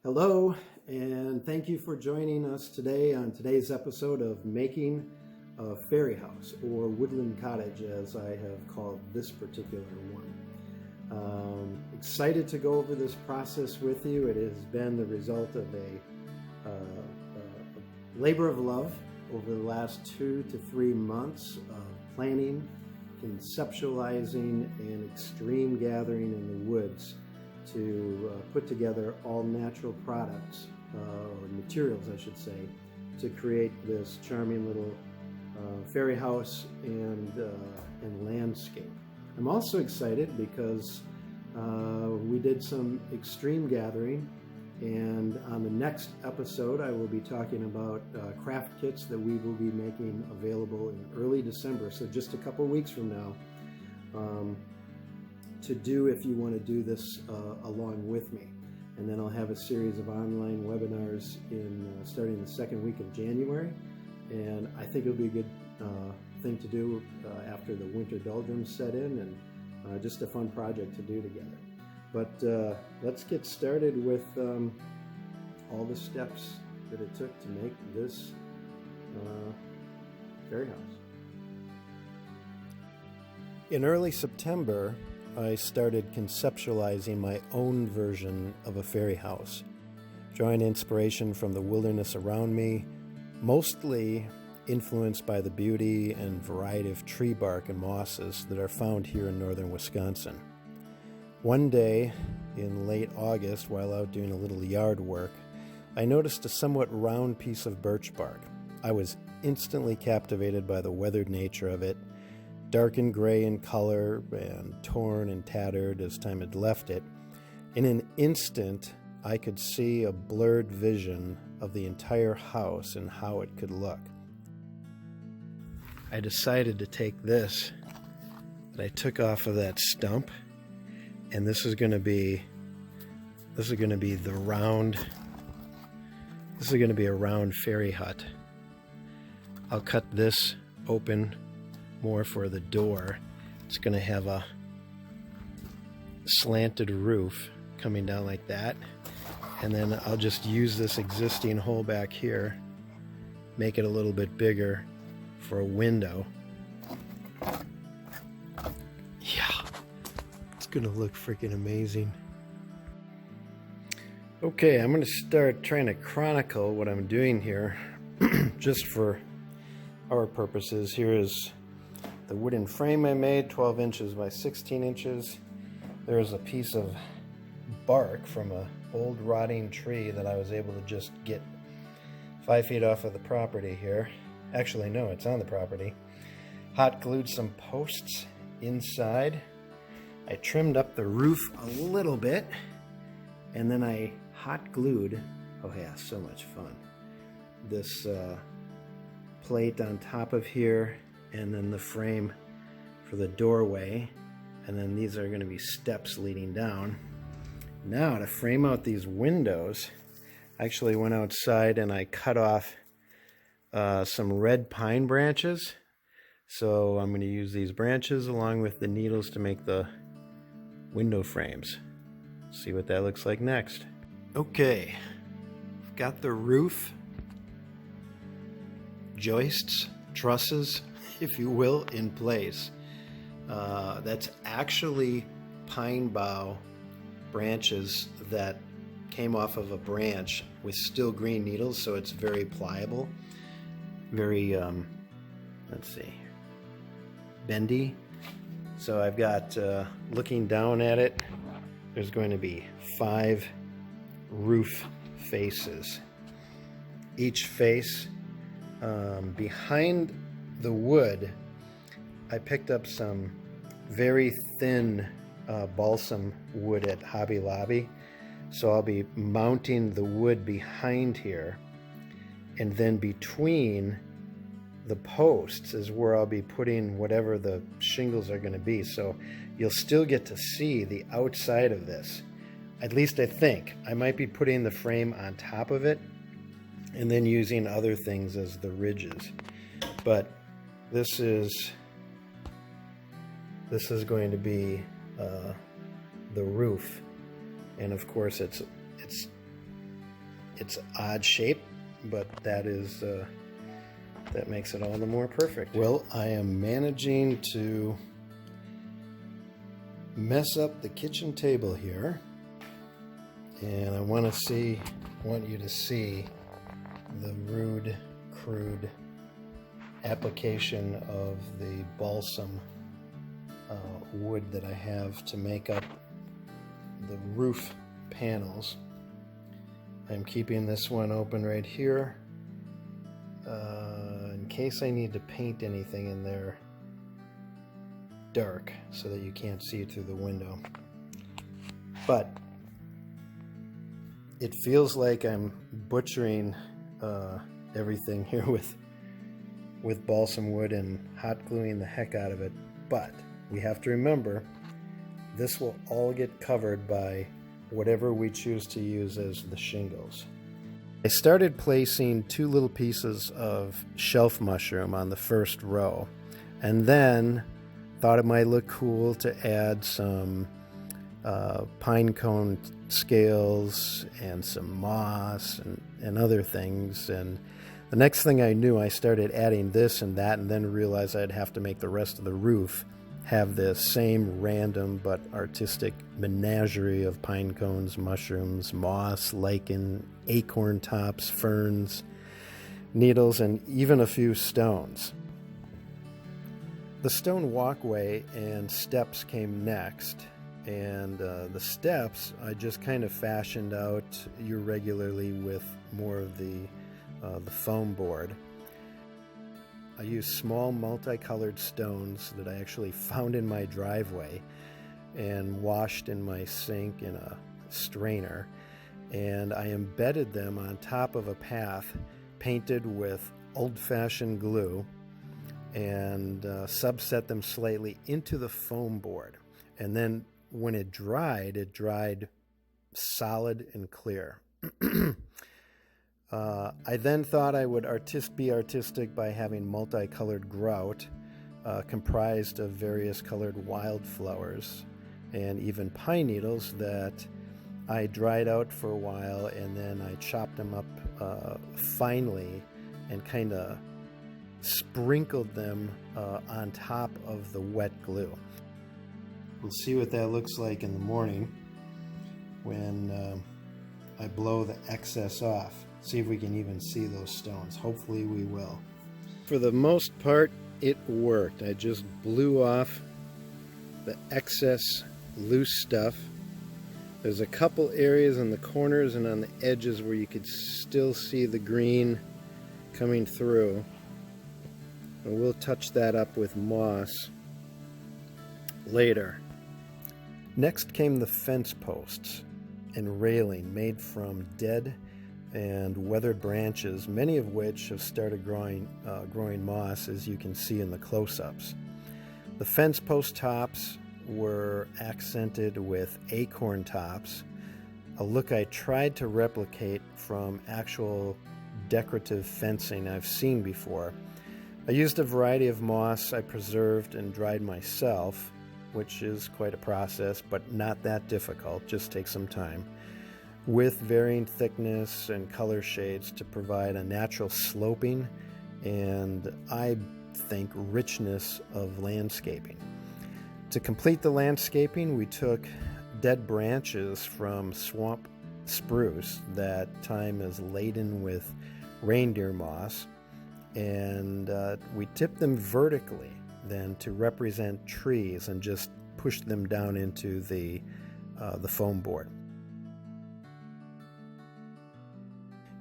Hello, and thank you for joining us today on today's episode of Making a Fairy House, or Woodland Cottage, as I have called this particular one. Excited to go over this process with you. It has been the result of a labor of love over the last 2 to 3 months of planning, conceptualizing, and extreme gathering in the woods to put together all natural products, or materials I should say, to create this charming little fairy house and landscape. I'm also excited because we did some extreme gathering, and on the next episode I will be talking about craft kits that we will be making available in early December, so just a couple weeks from now, to do if you want to do this along with me. And then I'll have a series of online webinars starting the second week of January, and I think it'll be a good thing to do after the winter doldrums set in, and just a fun project to do together. But let's get started with all the steps that it took to make this fairy house. In early September, I started conceptualizing my own version of a fairy house, drawing inspiration from the wilderness around me, mostly influenced by the beauty and variety of tree bark and mosses that are found here in northern Wisconsin. One day in late August, while out doing a little yard work, I noticed a somewhat round piece of birch bark. I was instantly captivated by the weathered nature of it, dark and gray in color and torn and tattered as time had left it. In an instant, I could see a blurred vision of the entire house and how it could look. I decided to take this that I took off of that stump, and this is going to be a round fairy hut. I'll cut this open more for the door. It's going to have a slanted roof coming down like that, and then I'll just use this existing hole back here, make it a little bit bigger for a window. Yeah, it's going to look freaking amazing. Okay, I'm going to start trying to chronicle what I'm doing here just for our purposes. Here is the wooden frame I made, 12 inches by 16 inches. There's a piece of bark from an old rotting tree that I was able to just get 5 feet off of the property here. Actually, no, it's on the property. Hot glued some posts inside. I trimmed up the roof a little bit, and then I hot glued, oh yeah, so much fun, this plate on top of here, and then the frame for the doorway, and then these are going to be steps leading down. Now, to frame out these windows, I actually went outside and I cut off some red pine branches. So I'm going to use these branches along with the needles to make the window frames. See what that looks like next. Okay, I've got the roof joists, trusses, if you will, in place. That's actually pine bough branches that came off of a branch with still green needles, so it's very pliable, very bendy. So I've got, looking down at it, there's going to be 5 roof faces. Each face, behind the wood, I picked up some very thin balsam wood at Hobby Lobby. So I'll be mounting the wood behind here, and then between the posts is where I'll be putting whatever the shingles are going to be. So you'll still get to see the outside of this. At least I think. I might be putting the frame on top of it and then using other things as the ridges. But this is going to be the roof, and of course it's It's odd shape, but that makes it all the more perfect. Well, I am managing to mess up the kitchen table here, and I want you to see the rude, crude application of the balsam wood that I have to make up the roof panels. I'm keeping this one open right here in case I need to paint anything in there dark so that you can't see it through the window. But it feels like I'm butchering everything here with balsam wood and hot gluing the heck out of it, but we have to remember this will all get covered by whatever we choose to use as the shingles. I started placing 2 little pieces of shelf mushroom on the first row, and then thought it might look cool to add some pine cone scales and some moss and other things. And the next thing I knew, I started adding this and that, and then realized I'd have to make the rest of the roof have the same random but artistic menagerie of pine cones, mushrooms, moss, lichen, acorn tops, ferns, needles, and even a few stones. The stone walkway and steps came next, and the steps I just kind of fashioned out irregularly with more of the foam board. I used small multicolored stones that I actually found in my driveway and washed in my sink in a strainer, and I embedded them on top of a path painted with old-fashioned glue and subset them slightly into the foam board. And then when it dried solid and clear. I then thought I would be artistic by having multicolored grout comprised of various colored wildflowers and even pine needles that I dried out for a while, and then I chopped them up finely and kind of sprinkled them on top of the wet glue. We'll see what that looks like in the morning when I blow the excess off. See if we can even see those stones. Hopefully we will. For the most part, it worked. I just blew off the excess loose stuff. There's a couple areas in the corners and on the edges where you could still see the green coming through. And we'll touch that up with moss later. Next came the fence posts and railing made from dead and weathered branches, many of which have started growing moss, as you can see in the close-ups. The fence post tops were accented with acorn tops, a look I tried to replicate from actual decorative fencing I've seen before. I used a variety of moss I preserved and dried myself, which is quite a process, but not that difficult, just takes some time, with varying thickness and color shades to provide a natural sloping and, I think, richness of landscaping. To complete the landscaping, we took dead branches from swamp spruce that time is laden with reindeer moss, and we tipped them vertically then to represent trees and just pushed them down into the foam board.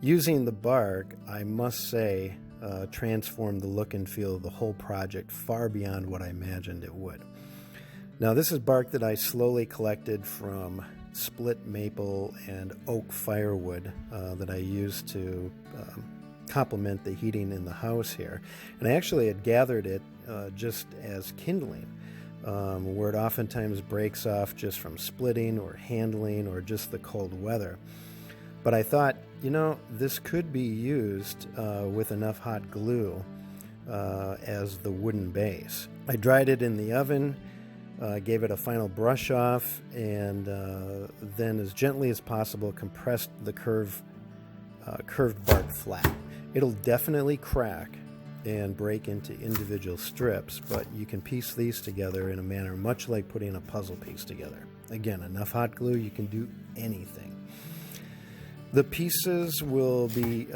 Using the bark, I must say, transformed the look and feel of the whole project far beyond what I imagined it would. Now, this is bark that I slowly collected from split maple and oak firewood that I used to complement the heating in the house here. And I actually had gathered it just as kindling, where it oftentimes breaks off just from splitting or handling or just the cold weather. But I thought, this could be used with enough hot glue as the wooden base. I dried it in the oven, gave it a final brush off, and then as gently as possible compressed the curve curved bark flat. It'll definitely crack and break into individual strips, but you can piece these together in a manner much like putting a puzzle piece together. Again, enough hot glue, you can do anything. The pieces will be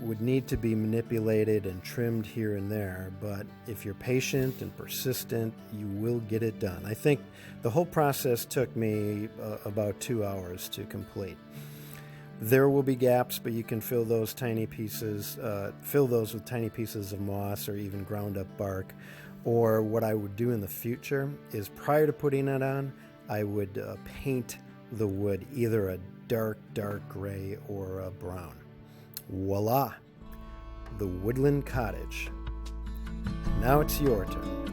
would need to be manipulated and trimmed here and there, but if you're patient and persistent, you will get it done. I think the whole process took me about 2 hours to complete. There will be gaps, but you can fill those tiny pieces, fill those with tiny pieces of moss or even ground up bark. Or what I would do in the future is, prior to putting it on, I would paint the wood either a dark gray or a brown. Voila! The Woodland Cottage. Now it's your turn.